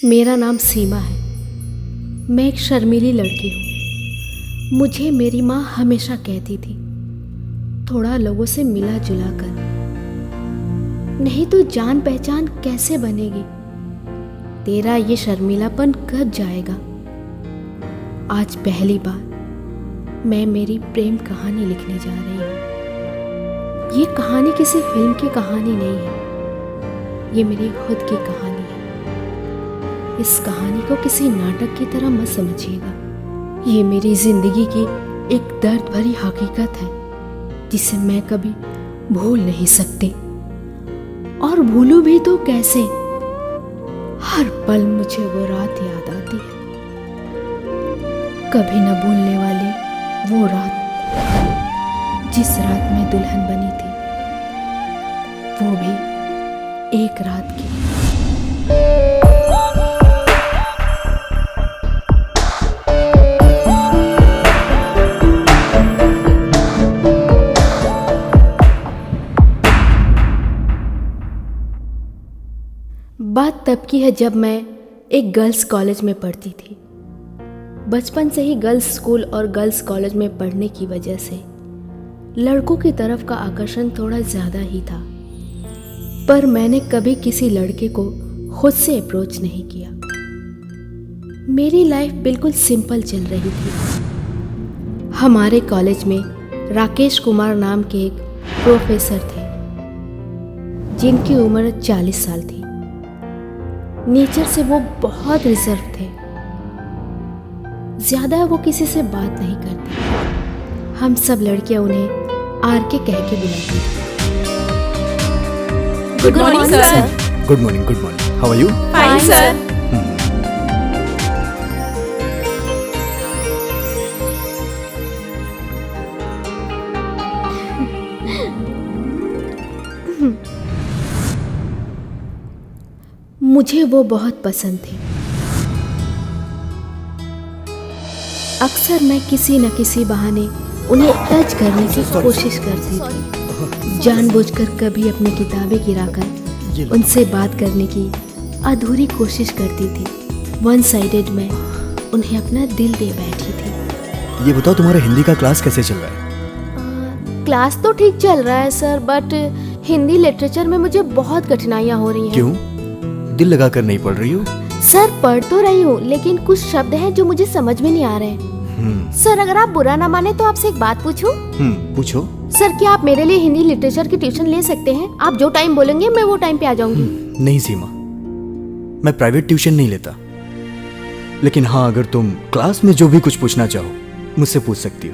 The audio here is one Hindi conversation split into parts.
मेरा नाम सीमा है। मैं एक शर्मीली लड़की हूँ। मुझे मेरी माँ हमेशा कहती थी, थोड़ा लोगों से मिला जुला कर, नहीं तो जान पहचान कैसे बनेगी, तेरा ये शर्मीलापन कब जाएगा। आज पहली बार मैं मेरी प्रेम कहानी लिखने जा रही हूँ। ये कहानी किसी फिल्म की कहानी नहीं है, ये मेरी खुद की कहानी है। इस कहानी को किसी नाटक की तरह मत समझिएगा। ये मेरी जिंदगी की एक दर्द भरी हकीकत है जिसे मैं कभी भूल नहीं सकती, और भूलूं भी तो कैसे। हर पल मुझे वो रात याद आती है, कभी न भूलने वाली वो रात, जिस रात में दुल्हन बनी थी, वो भी एक रात की। बात तब की है जब मैं एक गर्ल्स कॉलेज में पढ़ती थी। बचपन से ही गर्ल्स स्कूल और गर्ल्स कॉलेज में पढ़ने की वजह से लड़कों की तरफ का आकर्षण थोड़ा ज़्यादा ही था, पर मैंने कभी किसी लड़के को खुद से अप्रोच नहीं किया। मेरी लाइफ बिल्कुल सिंपल चल रही थी। हमारे कॉलेज में राकेश कुमार नाम के एक प्रोफेसर थे जिनकी उम्र 40 साल थी। नेचर से वो बहुत रिजर्व थे, ज्यादा वो किसी से बात नहीं करते। हम सब लड़कियां उन्हें आर के कह के बुलाती थी। Good morning sir. Good morning, good morning. How are you? Fine sir. मुझे वो बहुत पसंद थे। अक्सर मैं किसी न किसी बहाने उन्हें टच करने की कोशिश करती थी, जानबूझकर कभी अपनी किताबें गिराकर उनसे बात करने की अधूरी कोशिश करती थी। वन साइडेड मैं उन्हें अपना दिल दे बैठी थी। ये बताओ, तुम्हारा हिंदी का क्लास कैसे चल रहा है? क्लास तो ठीक चल रहा है सर, बट हिंदी लिटरेचर में मुझे बहुत कठिनाइयाँ हो रही हैं। क्यों? दिल लगाकर नहीं पढ़ रही हो? सर पढ़ तो रही हूँ, लेकिन कुछ शब्द हैं जो मुझे समझ में नहीं आ रहे। सर अगर आप बुरा ना माने तो आपसे एक बात पूछूं? पूछो। सर क्या आप मेरे लिए हिंदी लिटरेचर की ट्यूशन ले सकते हैं? आप जो टाइम बोलेंगे मैं वो टाइम पे आ जाऊंगी। नहीं सीमा, मैं प्राइवेट ट्यूशन नहीं लेता, लेकिन हाँ, अगर तुम क्लास में जो भी कुछ पूछना चाहो मुझसे पूछ सकती हो।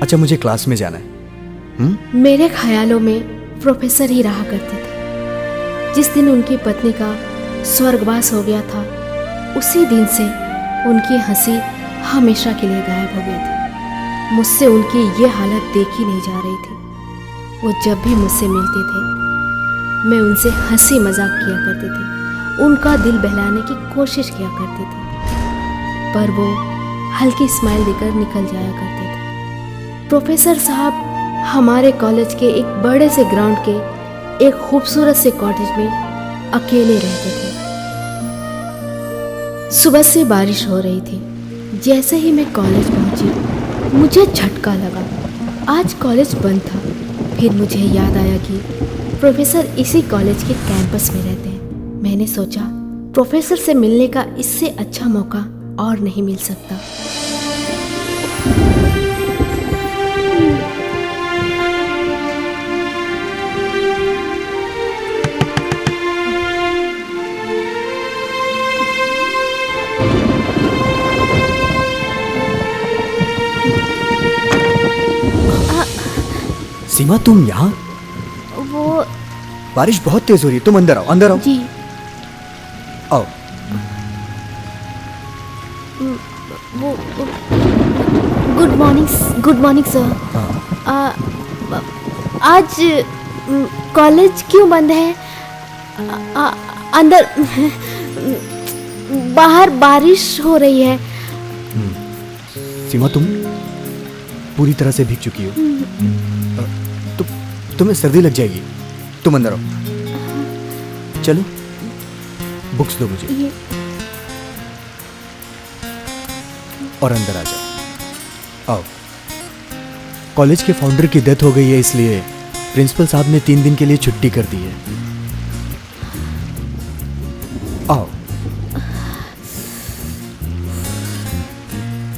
अच्छा, मुझे क्लास में जाना है। मेरे ख्यालों में प्रोफेसर ही रहा करते थे। जिस दिन उनकी पत्नी का स्वर्गवास हो गया था, उसी दिन से उनकी हंसी हमेशा के लिए गायब हो गई थी। मुझसे उनकी ये हालत देखी नहीं जा रही थी। वो जब भी मुझसे मिलते थे, मैं उनसे हंसी मजाक किया करती थी, उनका दिल बहलाने की कोशिश किया करती थी, पर वो हल्की स्माइल देकर निकल जाया करते थे। प्रोफेसर साहब हमारे कॉलेज के एक बड़े से ग्राउंड के एक खूबसूरत से कॉटेज में अकेले रहते थे। सुबह से बारिश हो रही थी। जैसे ही मैं कॉलेज पहुंची, मुझे झटका लगा। आज कॉलेज बंद था। फिर मुझे याद आया कि प्रोफेसर इसी कॉलेज के कैंपस में रहते हैं। मैंने सोचा प्रोफेसर से मिलने का इससे अच्छा मौका और नहीं मिल सकता। सीमा, तुम यहाँ? वो बारिश बहुत तेज हो रही है, तुम अंदर आओ, अंदर आओ। जी। आओ। Good morning sir. आज कॉलेज क्यों बंद है? अंदर बाहर बारिश हो रही है। सीमा, तुम पूरी तरह से भीग चुकी हो। तुम्हें सर्दी लग जाएगी, तुम अंदर आओ। चलो, बुक्स दो मुझे। और अंदर आ जाओ। आओ। कॉलेज के फाउंडर की डेथ हो गई है, इसलिए प्रिंसिपल साहब ने 3 दिन के लिए छुट्टी कर दी है। आओ,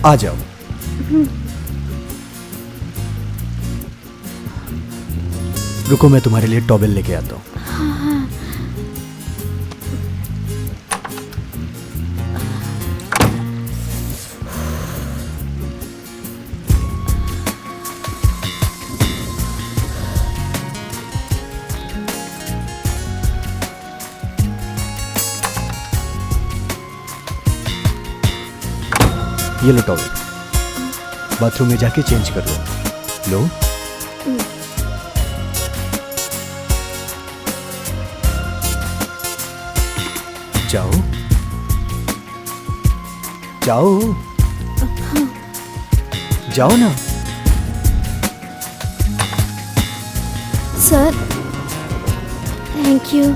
आ जाओ। रुको, मैं तुम्हारे लिए टॉवेल लेके आता हूँ। ये लो टॉवेल, बाथरूम में जाके चेंज कर लो। लो। जाओ जाओ जाओ ना। Sir, thank you.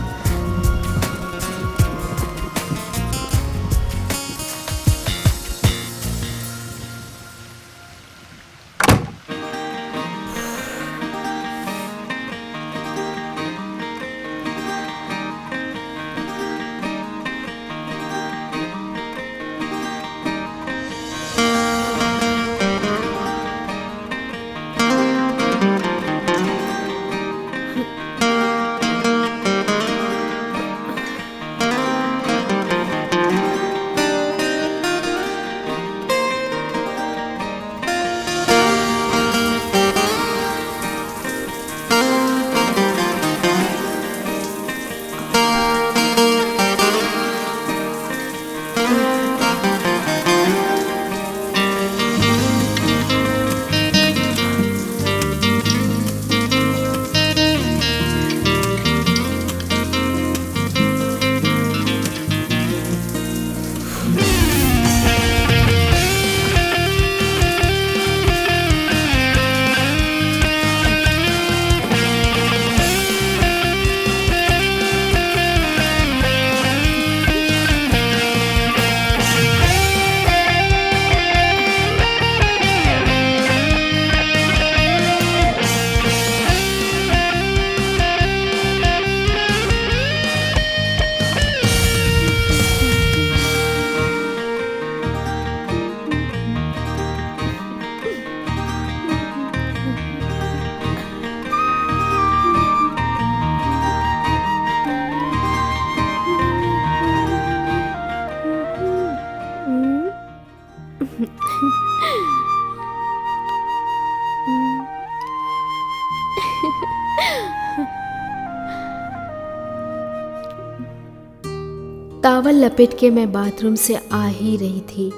टॉवल लपेट के मैं बाथरूम से आ ही रही थी,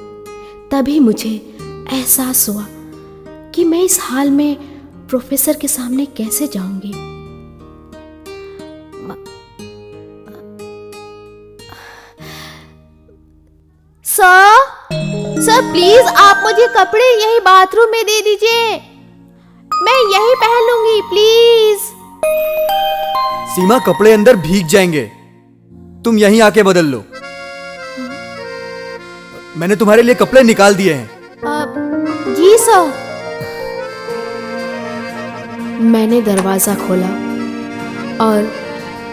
तभी मुझे एहसास हुआ कि मैं इस हाल में प्रोफेसर के सामने कैसे जाऊंगी। सर प्लीज आप मुझे कपड़े यही बाथरूम में दे दीजिए, मैं यही पहन लूंगी प्लीज। सीमा, कपड़े अंदर भीग जाएंगे, तुम यहीं आके बदल लो। मैंने तुम्हारे लिए कपड़े निकाल दिए हैं। जी सर। मैंने दरवाजा खोला और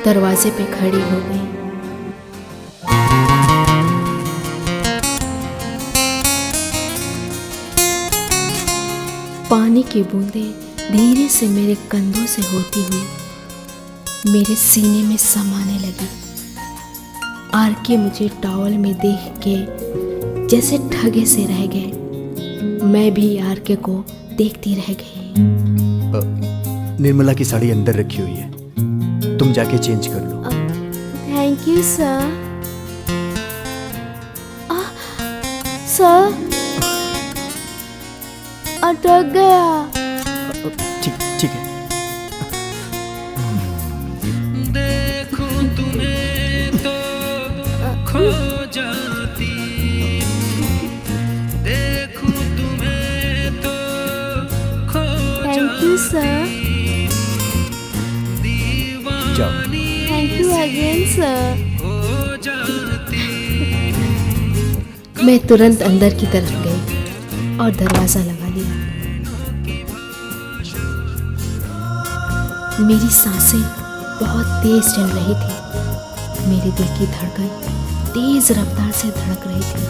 दरवाजे पे खड़ी हो गई। पानी की बूंदें धीरे से मेरे कंधों से होती हुई मेरे सीने में समाने लगी। आर के मुझे टॉवल में देख के जैसे ठगे से रह गए। मैं भी आर के को देखती रह गई। निर्मला की साड़ी अंदर रखी हुई है, तुम जाके चेंज कर लो। Thank you sir. सर अटक गया। ठीक है। देखो तुम्हें तो खो जाती, देखो तुम्हें तो खो जाती। Thank you sir. Deewani thank you again sir. हो जाती। मैं तुरंत अंदर की तरफ गई और दरवाज़ा लगा लिया। मेरी सांसें बहुत तेज चल रही थी। मेरे दिल की धड़कन तेज रफ्तार से धड़क रही थी।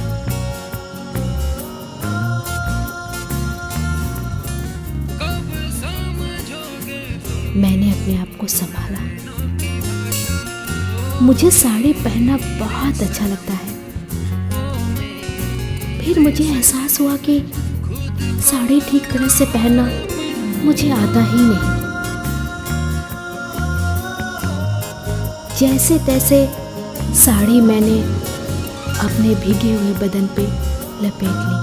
मैंने अपने आप को संभाला। मुझे साड़ी पहनना बहुत अच्छा लगता है। फिर मुझे एहसास हुआ कि साड़ी ठीक तरह से पहनना मुझे आता ही नहीं। जैसे तैसे साड़ी मैंने अपने भीगे हुए बदन पे लपेट ली।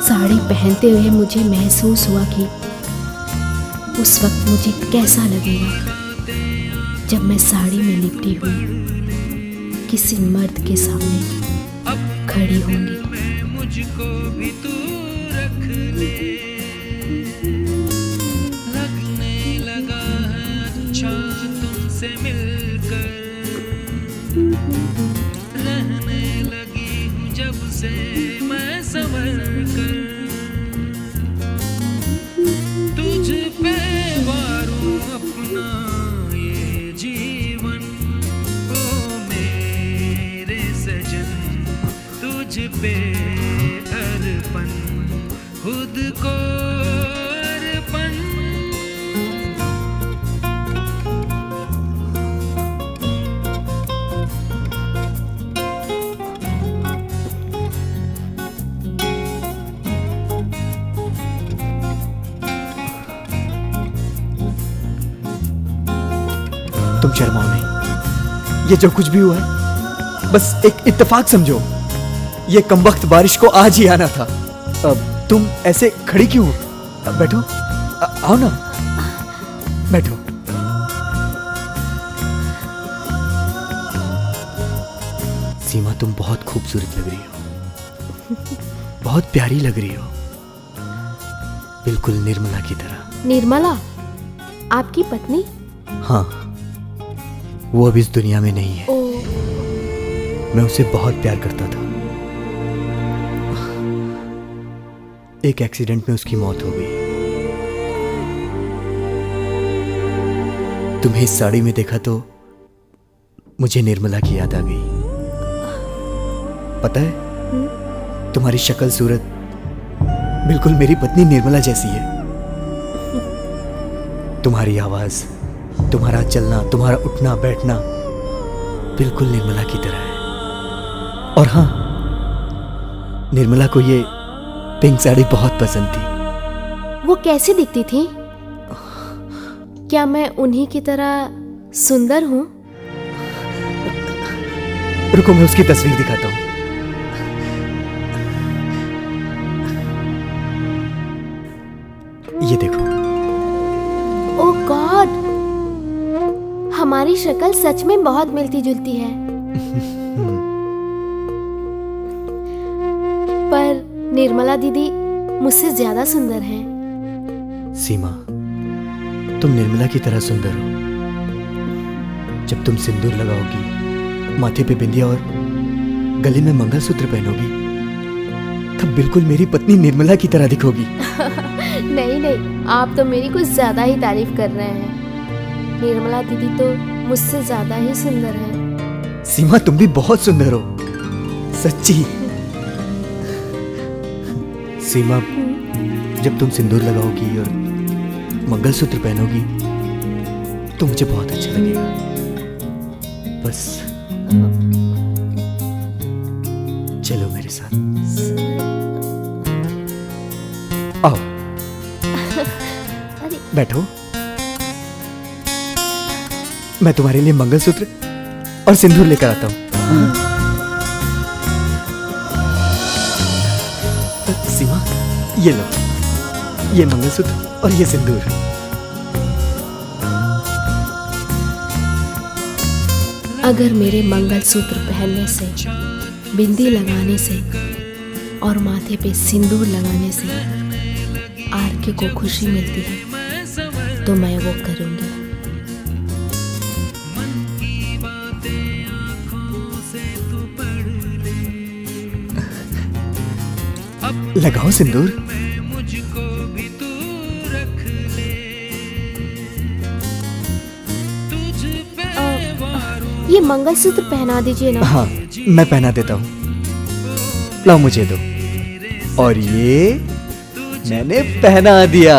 साड़ी पहनते हुए मुझे महसूस हुआ कि उस वक्त मुझे कैसा लगेगा जब मैं साड़ी में लिपटी हुई किसी मर्द के सामने खड़ी होंगी। मुझको भी तू रख ले, लगने लगा है अच्छा तुमसे मिलकर, रहने लगी हूँ जब से मैं संभल कर, तुझ पे वारूं अपना ये जीवन, ओ मेरे सजन, तुझ पे अर्पण, खुद को अर्पण। तुम शर्माओ नहीं। ये जो कुछ भी हुआ है बस एक इत्तेफाक समझो। ये कमबख्त बारिश को आज ही आना था। अब तुम ऐसे खड़ी क्यों हो? बैठो, आओ ना, बैठो। सीमा, तुम बहुत खूबसूरत लग रही हो, बहुत प्यारी लग रही हो, बिल्कुल निर्मला की तरह। निर्मला, आपकी पत्नी? हाँ, वो अब इस दुनिया में नहीं है। मैं उसे बहुत प्यार करता था। एक एक्सीडेंट में उसकी मौत हो गई। तुम्हें इस साड़ी में देखा तो मुझे निर्मला की याद आ गई। पता है, तुम्हारी शक्ल सूरत बिल्कुल मेरी पत्नी निर्मला जैसी है। तुम्हारी आवाज, तुम्हारा चलना, तुम्हारा उठना बैठना बिल्कुल निर्मला की तरह है। और हाँ, निर्मला को ये पिंक साड़ी बहुत पसंद थी। वो कैसी दिखती थी? क्या मैं उन्हीं की तरह सुंदर हूँ? रुको, मैं उसकी तस्वीर दिखाता हूँ। ये देखो। ओह गॉड, हमारी शक्ल सच में बहुत मिलती जुलती है। पर निर्मला दीदी मुझसे ज्यादा सुंदर हैं। सीमा, तुम निर्मला की तरह सुंदर हो। जब तुम सिंदूर लगाओगी, माथे पे बिंदिया और गले में मंगलसूत्र पहनोगी, तब बिल्कुल मेरी पत्नी निर्मला की तरह दिखोगी। नहीं नहीं, आप तो मेरी कुछ ज्यादा ही तारीफ कर रहे हैं। निर्मला दीदी तो मुझसे ज्यादा ही सुंदर है। सीमा, तुम भी बहुत सुंदर हो, सच्ची। सीमा, जब तुम सिंदूर लगाओगी और मंगलसूत्र पहनोगी तो मुझे बहुत अच्छा लगेगा। बस चलो मेरे साथ, आओ। अरे बैठो, मैं तुम्हारे लिए मंगलसूत्र और सिंदूर लेकर आता हूँ। सीमा, ये लो। ये मंगलसूत्र और ये सिंदूर। अगर मेरे मंगलसूत्र पहनने से, बिंदी लगाने से और माथे पे सिंदूर लगाने से आरके को खुशी मिलती है तो मैं वो करूंगी। लगाओ सिंदूर। ये मंगलसूत्र पहना दीजिए ना। हाँ, मैं पहना देता हूँ। लाओ मुझे दो। और ये मैंने पहना दिया।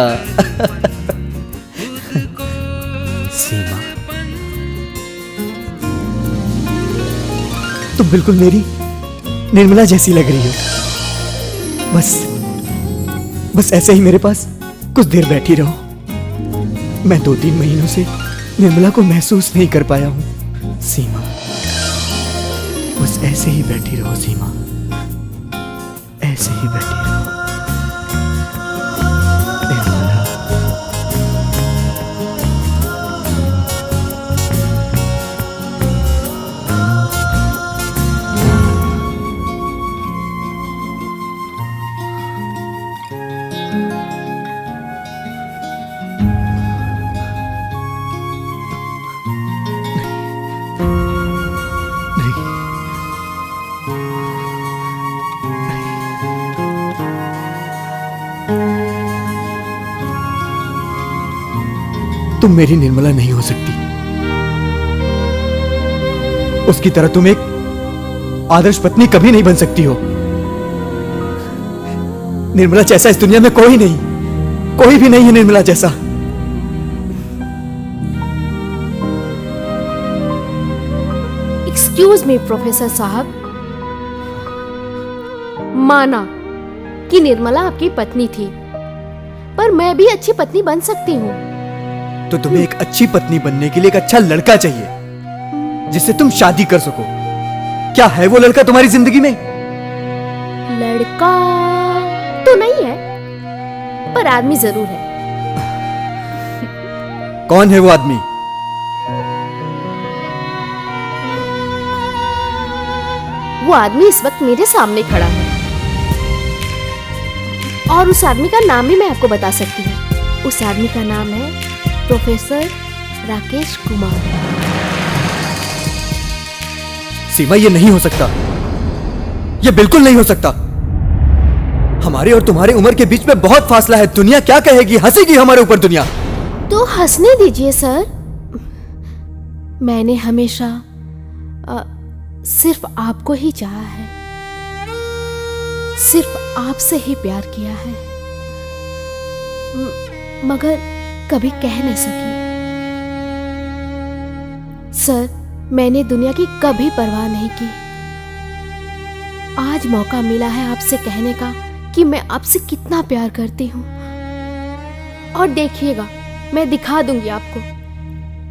सीमा, तुम बिल्कुल मेरी निर्मला जैसी लग रही हो। बस ऐसे ही मेरे पास कुछ देर बैठी रहो। मैं 2-3 महीनों से निर्मला को महसूस नहीं कर पाया हूं। सीमा, बस ऐसे ही बैठी रहो सीमा, ऐसे ही बैठी रहो। निर्मला, तुम मेरी निर्मला नहीं हो सकती। उसकी तरह तुम एक आदर्श पत्नी कभी नहीं बन सकती हो। निर्मला जैसा इस दुनिया में कोई नहीं, कोई भी नहीं है निर्मला जैसा। एक्सक्यूज मी प्रोफेसर साहब, माना कि निर्मला आपकी पत्नी थी, पर मैं भी अच्छी पत्नी बन सकती हूँ। तो तुम्हें एक अच्छी पत्नी बनने के लिए एक अच्छा लड़का चाहिए जिससे तुम शादी कर सको। क्या है वो लड़का तुम्हारी जिंदगी में? लड़का तो नहीं है, पर आदमी जरूर है। कौन है वो आदमी? वो आदमी इस वक्त मेरे सामने खड़ा है, और उस आदमी का नाम भी मैं आपको बता सकती हूँ। उस आदमी का नाम है प्रोफेसर राकेश कुमार। सीमा, ये नहीं हो सकता, ये बिल्कुल नहीं हो सकता। हमारे और तुम्हारे उम्र के बीच में बहुत फासला है। दुनिया क्या कहेगी? हंसेगी हमारे ऊपर दुनिया। तो हंसने दीजिए सर। मैंने हमेशा सिर्फ आपको ही चाहा है, सिर्फ आपसे ही प्यार किया है, मगर कभी कह नहीं सकी। सर, मैंने दुनिया की कभी परवाह नहीं की। आज मौका मिला है आपसे कहने का कि मैं आपसे कितना प्यार करती हूँ। और देखिएगा, मैं दिखा दूंगी आपको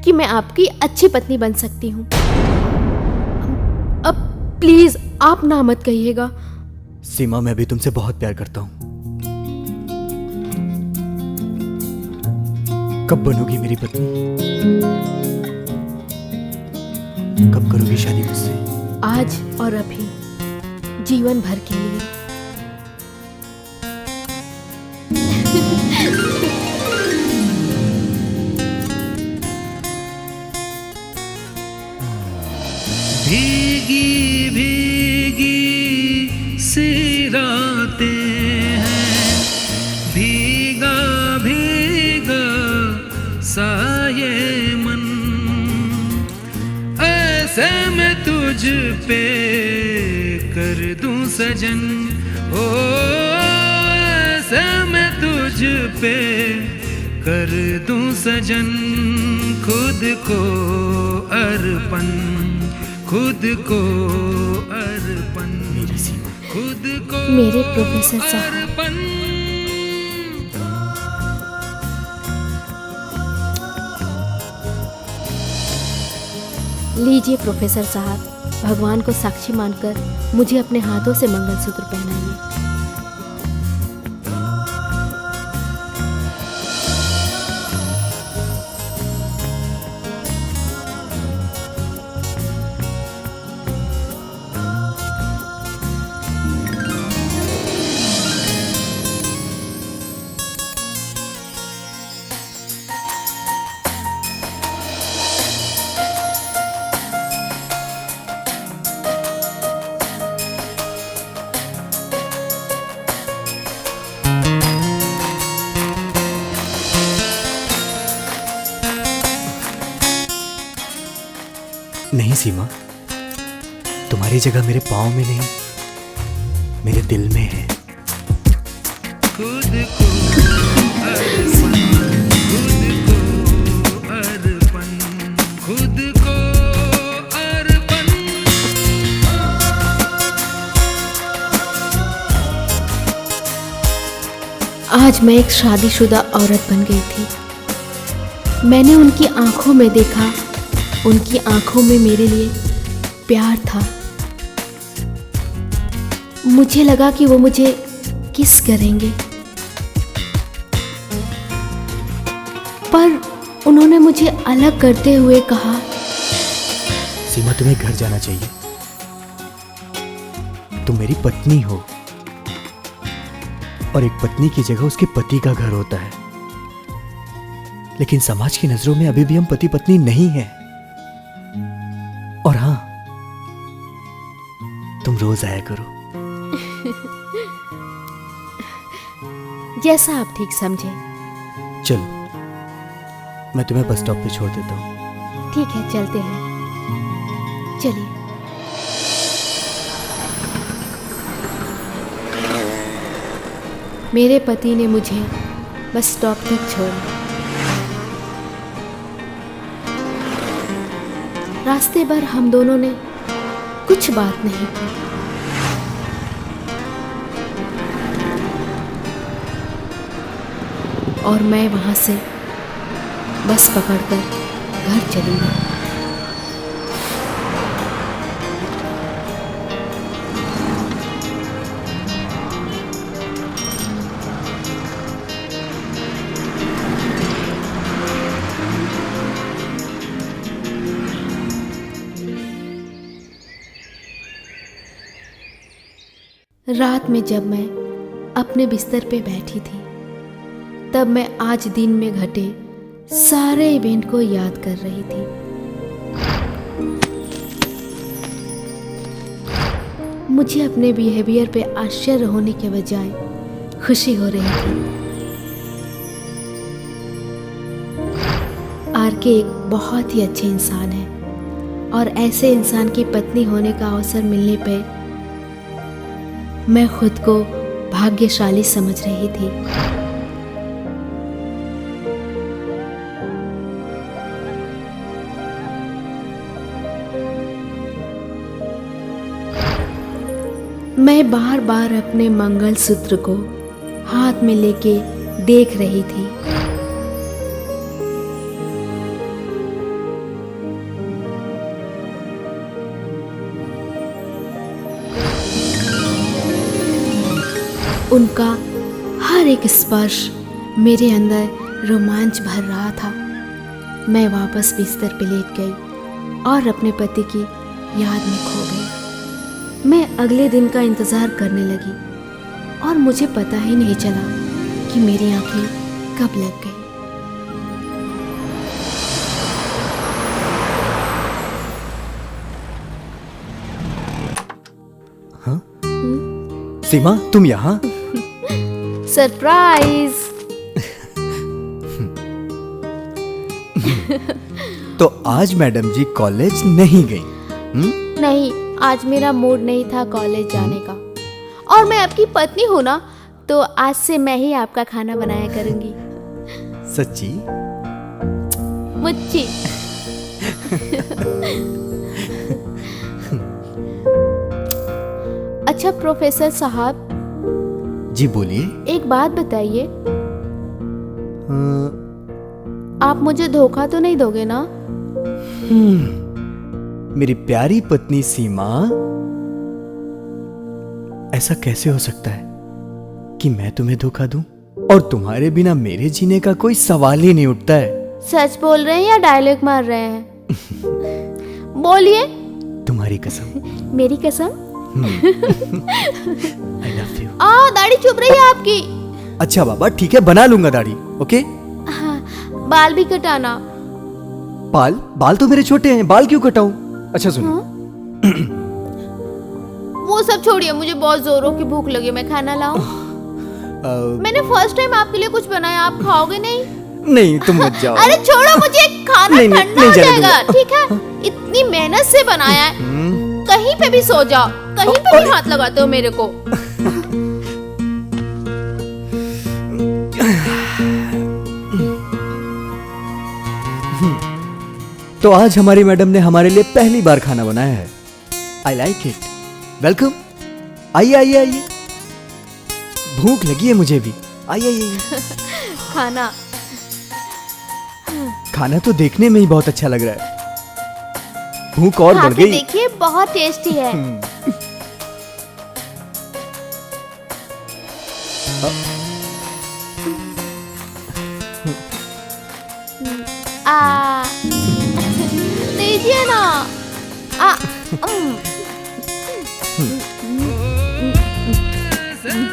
कि मैं आपकी अच्छी पत्नी बन सकती हूँ। अब प्लीज आप ना मत कहिएगा। सीमा, मैं भी तुमसे बहुत प्यार करता हूँ। कब बनोगी मेरी पत्नी? कब करोगी शादी मुझसे? आज और अभी, जीवन भर के लिए। भीगी भीगी सी रातें हैं, भीगा भीगा सा ये मन, ऐसे मैं तुझ पे कर दूं सजन, ओ ऐसे मैं तुझ पे कर दूं सजन, खुद को अर्पण, खुद को अर्पण, खुद को मेरे प्रोफेसर साहब, अर्पण। लीजिए प्रोफेसर साहब, भगवान को साक्षी मानकर मुझे अपने हाथों से मंगलसूत्र पहनाइए। नहीं सीमा, तुम्हारी जगह मेरे पाँव में नहीं, मेरे दिल में है। खुद को अर्पण, खुद को अर्पण। आज मैं एक शादीशुदा औरत बन गई थी। मैंने उनकी आंखों में देखा, उनकी आंखों में मेरे लिए प्यार था। मुझे लगा कि वो मुझे किस करेंगे, पर उन्होंने मुझे अलग करते हुए कहा, सीमा तुम्हें घर जाना चाहिए। तुम मेरी पत्नी हो और एक पत्नी की जगह उसके पति का घर होता है, लेकिन समाज की नजरों में अभी भी हम पति पत्नी नहीं हैं। और हाँ, तुम रोज आया करो। जैसा आप ठीक समझे। चलो, मैं तुम्हें बस स्टॉप पे छोड़ देता हूँ। ठीक है, चलते हैं। चलिए। मेरे पति ने मुझे बस स्टॉप तक छोड़ा। रास्ते भर हम दोनों ने कुछ बात नहीं की। और मैं वहां से बस पकड़कर घर चली गई। रात में जब मैं अपने बिस्तर पे बैठी थी, तब मैं आज दिन में घटे सारे इवेंट को याद कर रही थी। मुझे अपने बिहेवियर पे आश्चर्य होने के बजाय खुशी हो रही थी। आरके एक बहुत ही अच्छे इंसान है और ऐसे इंसान की पत्नी होने का अवसर मिलने पे मैं खुद को भाग्यशाली समझ रही थी। मैं बार बार अपने मंगलसूत्र को हाथ में लेके देख रही थी। उनका हर एक स्पर्श मेरे अंदर रोमांच भर रहा था। मैं वापस बिस्तर पे लेट गई और अपने पति की याद में खो गई। मैं अगले दिन का इंतज़ार करने लगी और मुझे पता ही नहीं चला कि मेरी आंखें कब लग गई। हाँ? सीमा, तुम यहाँ? सरप्राइज! तो आज मैडम जी कॉलेज नहीं गई? नहीं, आज मेरा मूड नहीं था कॉलेज जाने का। और मैं आपकी पत्नी हूँ ना, तो आज से मैं ही आपका खाना बनाया करूंगी। सच्ची? मुच्ची। अच्छा प्रोफेसर साहब, जी बोलिए। एक बात बताइए, आप मुझे धोखा तो नहीं दोगे ना? मेरी प्यारी पत्नी सीमा, ऐसा कैसे हो सकता है कि मैं तुम्हें धोखा दूं? और तुम्हारे बिना मेरे जीने का कोई सवाल ही नहीं उठता है। सच बोल रहे हैं या डायलॉग मार रहे हैं? बोलिए। तुम्हारी कसम। मेरी कसम? I love you. दाढ़ी चुभ रही है आपकी। अच्छा बाबा, ठीक है, बना लूंगा दाढ़ी। ओके? हाँ, बाल भी कटाना। बाल तो मेरे छोटे हैं, बाल क्यों कटाऊं? अच्छा सुनो। वो सब छोड़िए, मुझे बहुत जोरों की भूख लगी, मैं खाना लाऊं? मैंने फर्स्ट टाइम आपके लिए कुछ बनाया, आप खाओगे नहीं? नहीं तुम मत जाओ। अरे छोड़ो मुझे, खाना नहीं, नहीं, ठंडा नहीं हो जाने जाएगा, दूंगा। ठीक है? इतनी मेहनत से बनाया है, कहीं पे भी सो जाओ, कहीं पे भी हाथ लगाते हो मेरे को। तो आज हमारी मैडम ने हमारे लिए पहली बार खाना बनाया है। I like it. वेलकम। आइए आइए आइए, भूख लगी है मुझे भी। आइए आइए आइए। खाना खाना तो देखने में ही बहुत अच्छा लग रहा है, भूख और खा बढ़ के गई। देखिए, बहुत टेस्टी है। आ दीजिए ना। आ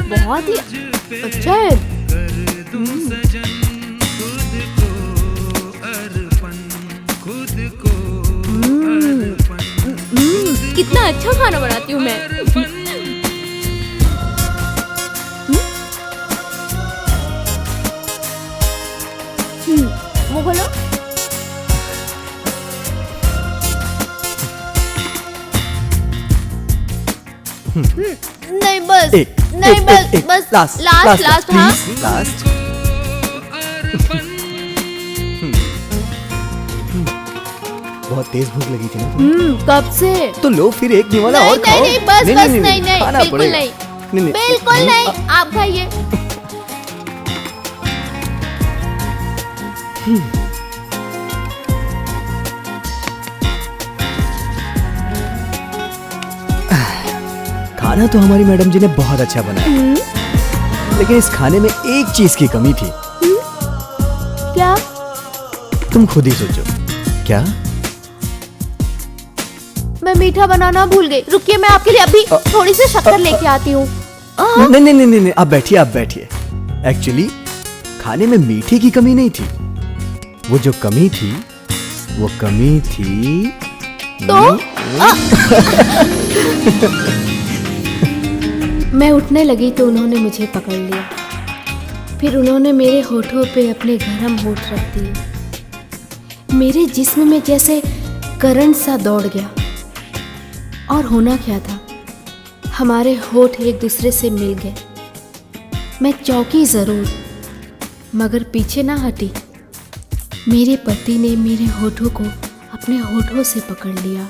बहुत ही अच्छा है। कितना अच्छा खाना बनाती हूँ मैं। वो बोलो। नहीं बस, नहीं बस, बस लास्ट हाँ। लास्ट। बहुत तेज भूख लगी थी ना तुम्हें? कब से? तो लो फिर एक निवाला नहीं और खाओ। नहीं बस नहीं, खाना बिल्कुल पड़ेगा। नहीं, बिल्कुल नहीं, आप खाइए। खाना तो हमारी मैडम जी ने बहुत अच्छा बनाया, लेकिन इस खाने में एक चीज की कमी थी। क्या? तुम खुद ही सोचो। क्या? मैं मीठा बनाना भूल गई। रुकिए, मैं आपके लिए अभी थोड़ी सी शक्कर लेके आती हूँ। नहीं नहीं नहीं नहीं, आप बैठिए, आप बैठिए। एक्चुअली खाने में मीठे की कमी नहीं थी, वो जो कमी थी वो कमी थी तो मैं उठने लगी तो उन्होंने मुझे पकड़ लिया। फिर उन्होंने मेरे होठों पे अपने गरम होठ रख दिए। मेरे जिस्म में जैसे करंट सा दौड़ गया। और होना क्या था, हमारे होठ एक दूसरे से मिल गए। मैं चौंकी जरूर, मगर पीछे ना हटी। मेरे पति ने मेरे होठों को अपने होठों से पकड़ लिया।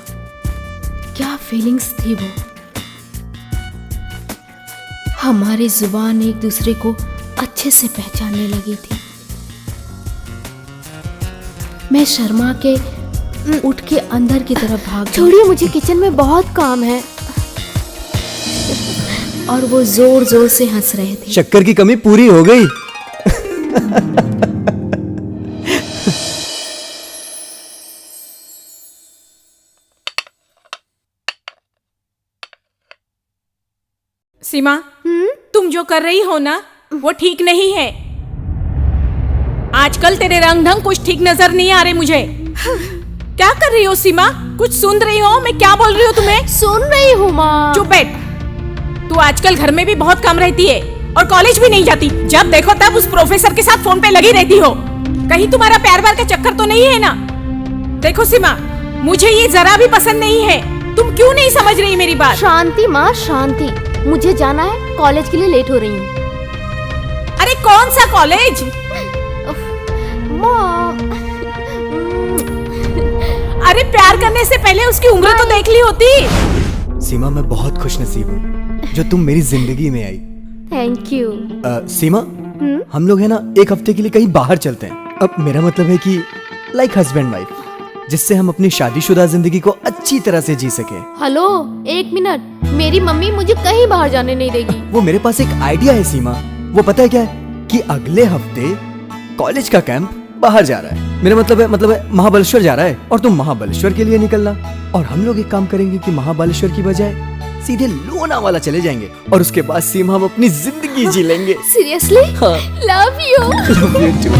क्या फीलिंग्स थी वो। हमारी जुबान एक दूसरे को अच्छे से पहचानने लगी थी। मैं शर्मा के उठ के अंदर की तरफ भाग गई। छोड़िए, मुझे किचन में बहुत काम है। और वो जोर जोर से हंस रहे थे। शक्कर की कमी पूरी हो गई। सीमा, तुम जो कर रही हो ना वो ठीक नहीं है। आजकल तेरे रंग ढंग कुछ ठीक नजर नहीं आ रहे मुझे। क्या कर रही हो सीमा? कुछ सुन रही हो मैं क्या बोल रही हूँ तुम्हें? सुन रही हूँ माँ। चुप बैठ। तू आजकल घर में भी बहुत कम रहती है और कॉलेज भी नहीं जाती। जब देखो तब उस प्रोफेसर के साथ फोन पे लगी रहती हो। कहीं तुम्हारा प्यार व्यार का चक्कर तो नहीं है ना? देखो सीमा, मुझे ये जरा भी पसंद नहीं है। तुम क्यों नहीं समझ रही मेरी बात? शांति माँ, शांति। मुझे जाना है, कॉलेज के लिए लेट हो रही हूँ। अरे कौन सा कॉलेज? माँ, अरे प्यार करने से पहले उसकी उम्र तो देख ली होती। सीमा, मैं बहुत खुशनसीब हूँ जो तुम मेरी जिंदगी में आई। Thank you. सीमा, हम लोग है ना एक हफ्ते के लिए कहीं बाहर चलते हैं। अब मेरा मतलब है कि लाइक हस्बैंड वाइफ, जिससे हम अपनी शादीशुदा जिंदगी को अच्छी तरह से जी सके। हेलो, एक मिनट। मेरी मम्मी मुझे कहीं बाहर जाने नहीं देगी। वो मेरे पास एक आइडिया है सीमा। वो पता है क्या है कि अगले हफ्ते कॉलेज का कैंप बाहर जा रहा है। मेरा मतलब है महाबलेश्वर जा रहा है, और तुम महाबलेश्वर के लिए निकलना। और हम लोग एक काम करेंगे कि महाबलेश्वर की बजाय सीधे लोनावाला चले जाएंगे, और उसके बाद सीमा हम अपनी जिंदगी जी लेंगे। सीरियसली? हाँ। Love you. Love you too.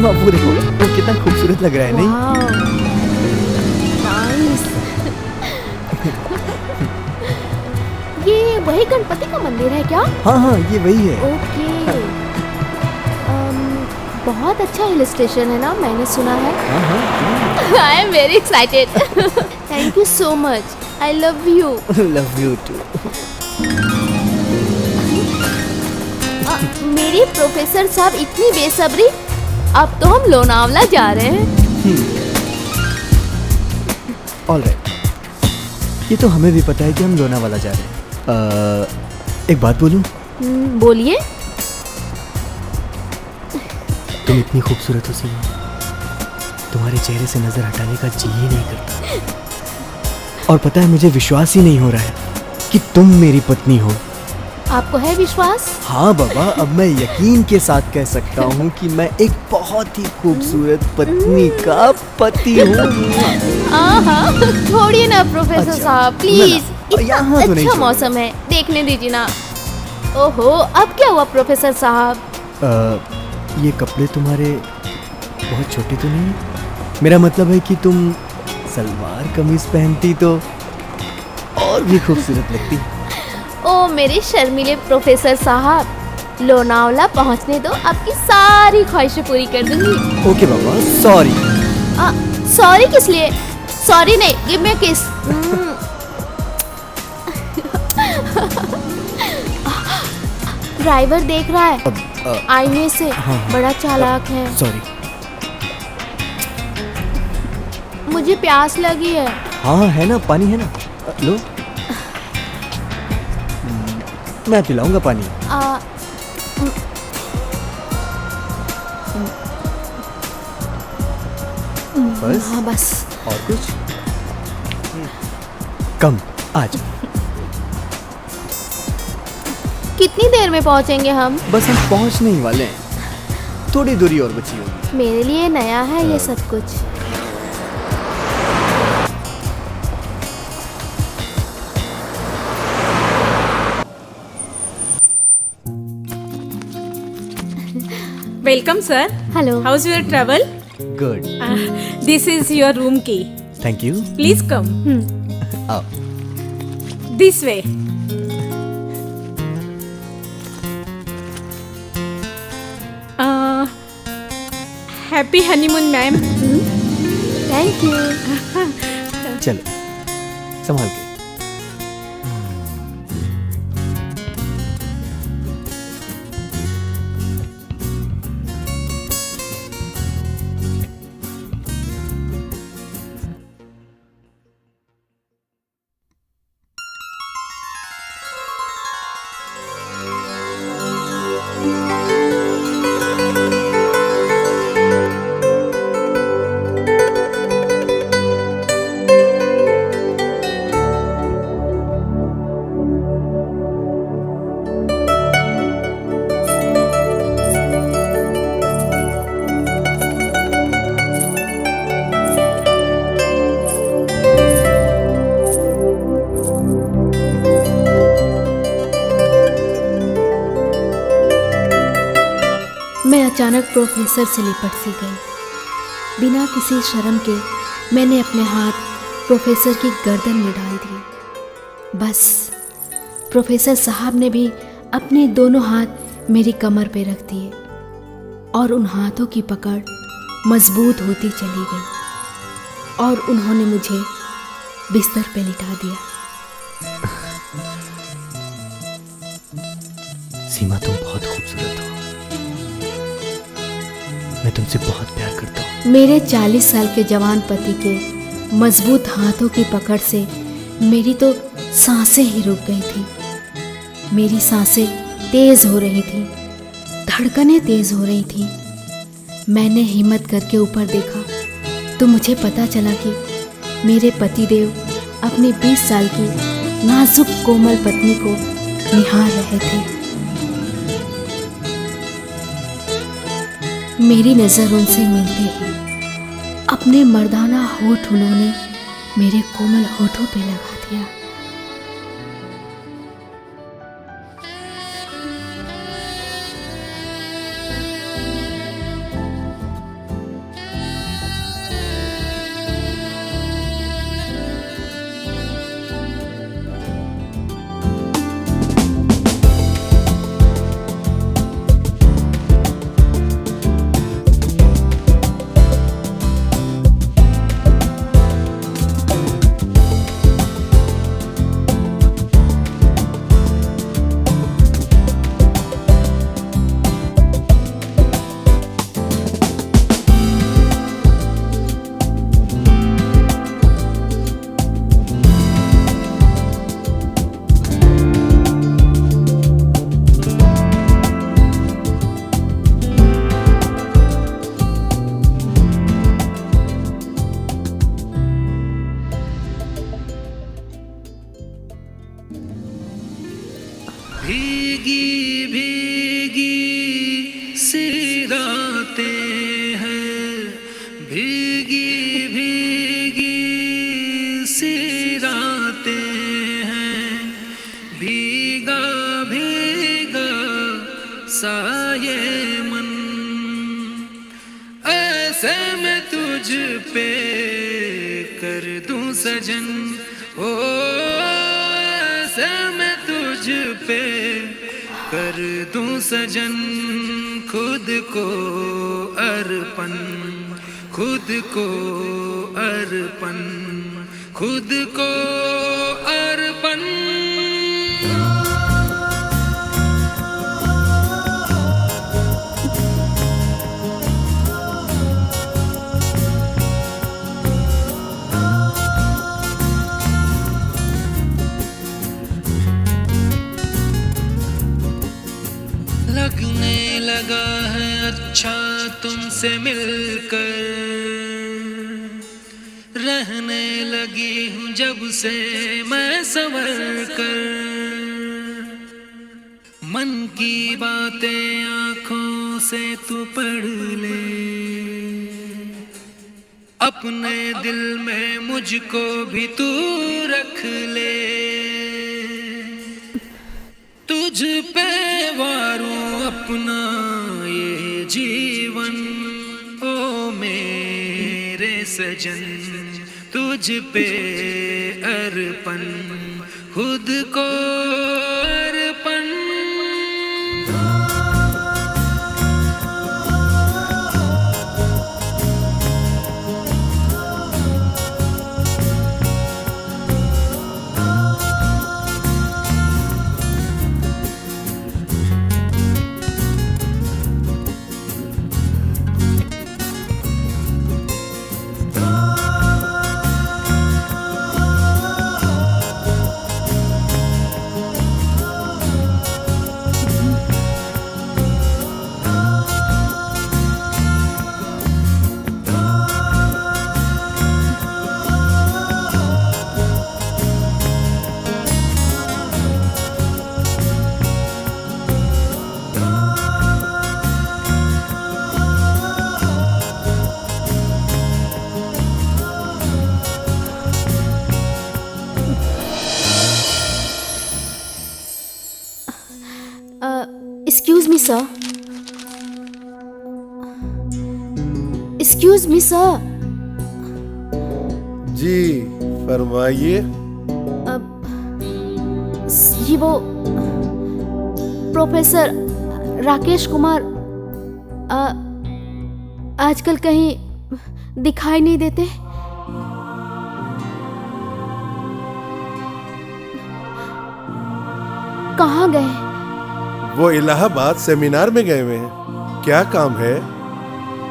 सीमा वो देखो, वो कितना खूबसूरत लग रहा है नहीं? वाह, नाइस। ये वही गणपति का मंदिर है क्या? हाँ हाँ, ये वही है। ओके। बहुत अच्छा हिल स्टेशन है ना, मैंने सुना है। हाँ हाँ। I am very excited. Thank you so much, I love you. Love you too. मेरे प्रोफेसर साहब इतनी बेसब्री, अब तो हम लोनावला जा रहे हैं। ऑलराइट, ये तो हमें भी पता है कि हम लोनावाला जा रहे हैं। एक बात बोलूं? बोलिए। तुम इतनी खूबसूरत हो सीमा, तुम्हारे चेहरे से नजर हटाने का जी ही नहीं करता। और पता है, मुझे विश्वास ही नहीं हो रहा है कि तुम मेरी पत्नी हो। आपको है विश्वास? हाँ बाबा, अब मैं यकीन के साथ कह सकता हूँ कि मैं एक बहुत ही खूबसूरत पत्नी का पति हूँ। छोड़िए ना प्रोफेसर अच्छा, साहब, ना, प्लीज। ना, इतना यहाँ तो नहीं अच्छा छोड़ूंगा। मौसम है, देखने दीजिए ना। ओहो, अब क्या हुआ प्रोफेसर साहब? ये कपड़े तुम्हारे बहुत छोटे तो नहीं? मेरा मतलब है कि तुम सलवार कमीज पहनती तो और भी खूबसूरत लगती। ओ मेरे शर्मीले प्रोफेसर साहब, लोनावला पहुंचने दो, आपकी सारी ख्वाहिशें पूरी कर दूंगी। ओके बाबा, सॉरी। सॉरी किस लिए? सॉरी नहीं, गिव मी अ किस। ड्राइवर देख रहा है आईने से। हाँ, बड़ा चालाक है। सॉरी। मुझे प्यास लगी है। हाँ है ना, पानी है ना, लो। मैं पिलाऊंगा पानी। बस? हाँ बस। और कुछ? कम, आज। कितनी देर में पहुंचेंगे हम? बस हम पहुंचने ही वाले हैं, थोड़ी दूरी और बची होगी। मेरे लिए नया है ये सब कुछ। Welcome sir. Hello. How's your travel? Good, this is your room key. Thank you. Please come आओ। This way. Happy honeymoon ma'am. Thank you. चलो, संभाल के। मैं अचानक प्रोफेसर से लिपट सी गई। बिना किसी शर्म के मैंने अपने हाथ प्रोफेसर की गर्दन में डाल दिए। बस प्रोफेसर साहब ने भी अपने दोनों हाथ मेरी कमर पे रख दिए और उन हाथों की पकड़ मजबूत होती चली गई और उन्होंने मुझे बिस्तर पे लिटा दिया। सीमा, तुम बहुत खूबसूरत हो, मैं तुमसे बहुत प्यार करता हूँ। मेरे 40 साल के जवान पति के मजबूत हाथों की पकड़ से मेरी तो सांसें ही रुक गई थी। मेरी सांसें तेज हो रही थी, धड़कनें तेज हो रही थी। मैंने हिम्मत करके ऊपर देखा तो मुझे पता चला कि मेरे पतिदेव अपनी 20 साल की नाजुक कोमल पत्नी को निहार रहे थे। मेरी नज़र उनसे मिलते ही अपने मर्दाना होठ उन्होंने मेरे कोमल होठों पे लगा दिया। ऐसे मैं तुझ पे कर दूं सजन, ओ ऐसे मैं तुझ पे कर दूं सजन, खुद को अर्पण, खुद को अर्पण, खुद को अर्पण। लगने लगा है अच्छा तुमसे मिलकर, रहने लगी हूँ जब से मैं संवर कर, मन की बातें आँखों से तू पढ़ ले, अपने दिल में मुझको भी तू रख ले, तुझ पे वारूं अपना ये जीवन, ओ मेरे सजन, तुझ पे अर्पण, खुद को अर्पण। Excuse me, sir. Excuse me, sir. जी फरमाइए। ये वो प्रोफेसर राकेश कुमार आजकल कहीं दिखाई नहीं देते। कहाँ गए? वो इलाहाबाद सेमिनार में गए हुए हैं। क्या काम है?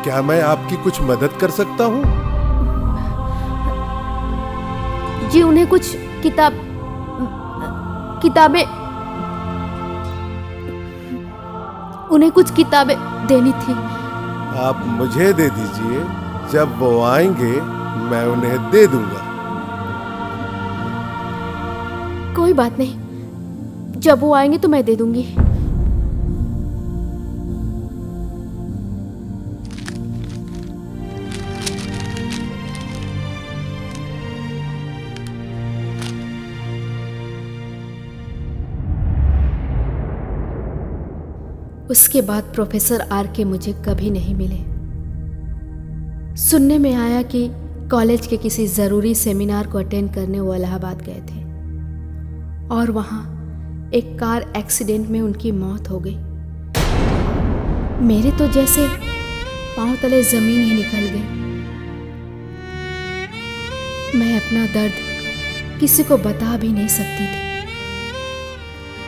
क्या मैं आपकी कुछ मदद कर सकता हूँ? जी उन्हें कुछ किताबें देनी थी। आप मुझे दे दीजिए, जब वो आएंगे मैं उन्हें दे दूंगा। कोई बात नहीं, जब वो आएंगे तो मैं दे दूंगी। उसके बाद प्रोफेसर आर के मुझे कभी नहीं मिले। सुनने में आया कि कॉलेज के किसी ज़रूरी सेमिनार को अटेंड करने वो इलाहाबाद गए थे और वहाँ एक कार एक्सीडेंट में उनकी मौत हो गई। मेरे तो जैसे पांव तले ज़मीन ही निकल गई। मैं अपना दर्द किसी को बता भी नहीं सकती थी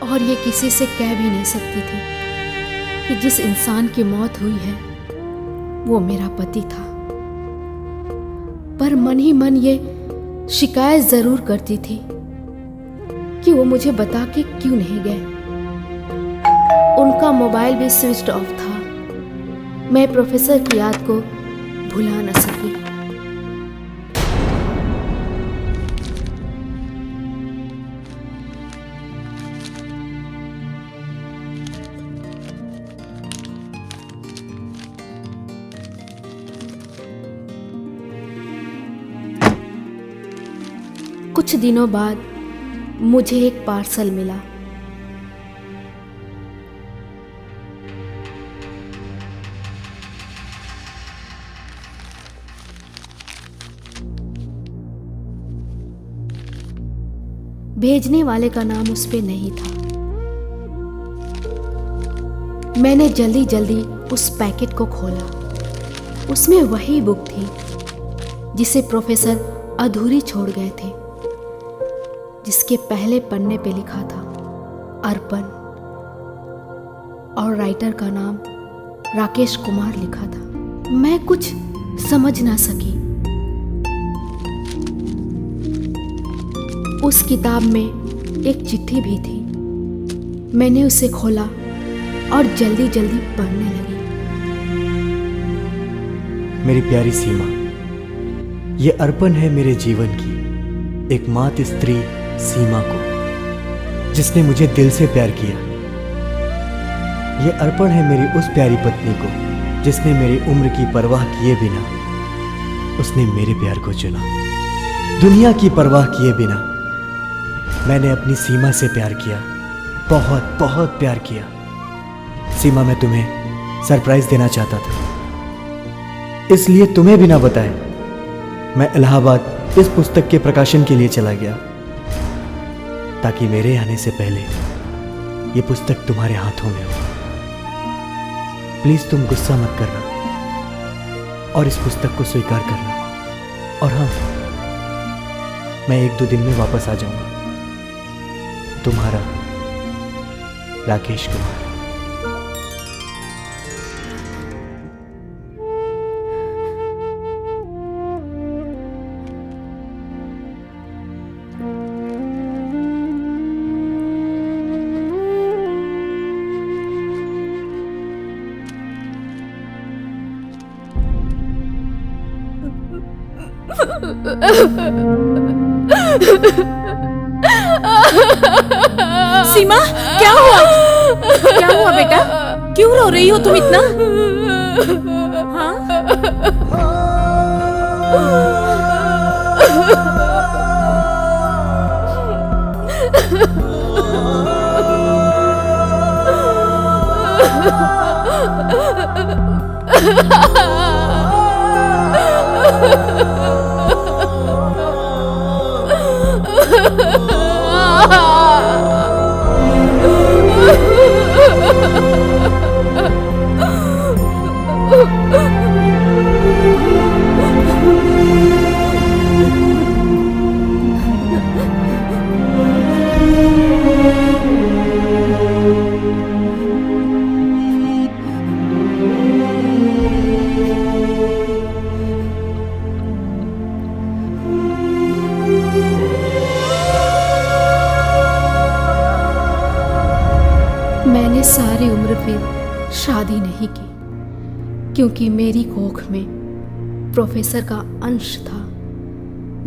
और ये किसी से कह भी नहीं सकती थी कि जिस इंसान की मौत हुई है वो मेरा पति था। पर मन ही मन ये शिकायत जरूर करती थी कि वो मुझे बता के क्यों नहीं गए। उनका मोबाइल भी स्विच ऑफ था। मैं प्रोफेसर की याद को भुला न सकी। कुछ दिनों बाद मुझे एक पार्सल मिला। भेजने वाले का नाम उस पे नहीं था। मैंने जल्दी जल्दी उस पैकेट को खोला। उसमें वही बुक थी जिसे प्रोफेसर अधूरी छोड़ गए थे, जिसके पहले पन्ने पे लिखा था अर्पण और राइटर का नाम राकेश कुमार लिखा था। मैं कुछ समझ ना सकी। उस किताब में एक चिट्ठी भी थी। मैंने उसे खोला और जल्दी जल्दी पढ़ने लगी। मेरी प्यारी सीमा, ये अर्पण है मेरे जीवन की एकमात्र स्त्री सीमा को, जिसने मुझे दिल से प्यार किया। ये अर्पण है मेरी उस प्यारी पत्नी को, जिसने मेरी उम्र की परवाह किए बिना उसने मेरे प्यार को चुना। दुनिया की परवाह किए बिना मैंने अपनी सीमा से प्यार किया, बहुत बहुत प्यार किया। सीमा, मैं तुम्हें सरप्राइज देना चाहता था, इसलिए तुम्हें बिना बताए मैं इलाहाबाद इस पुस्तक के प्रकाशन के लिए चला गया, ताकि मेरे आने से पहले ये पुस्तक तुम्हारे हाथों में हो। प्लीज तुम गुस्सा मत करना और इस पुस्तक को स्वीकार करना। और हाँ, मैं 1-2 दिन में वापस आ जाऊंगा। तुम्हारा राकेश कुमार। सीमा, क्या हुआ? क्या हुआ बेटा? क्यों रो रही हो तुम इतना? हाँ? मैंने सारी उम्र फिर शादी नहीं की, क्योंकि मेरी कोख में प्रोफेसर का अंश था,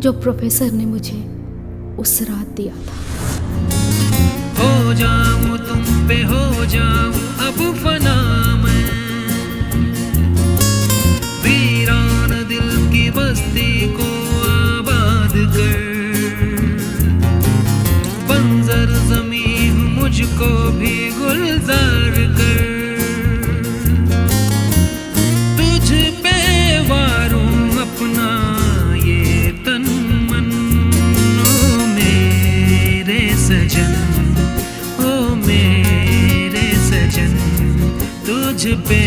जो प्रोफेसर ने मुझे उस रात दिया था। हो जाऊं तुम पे, हो जाऊं अब फना मैं, वीरान दिल की बस्ती को आबाद कर, बंजर ज़मीं हूं मुझको भी गुलजार कर, तुझ पे वारूं अपना ये तन मन, ओ मेरे सजन, ओ मेरे सजन, तुझ पे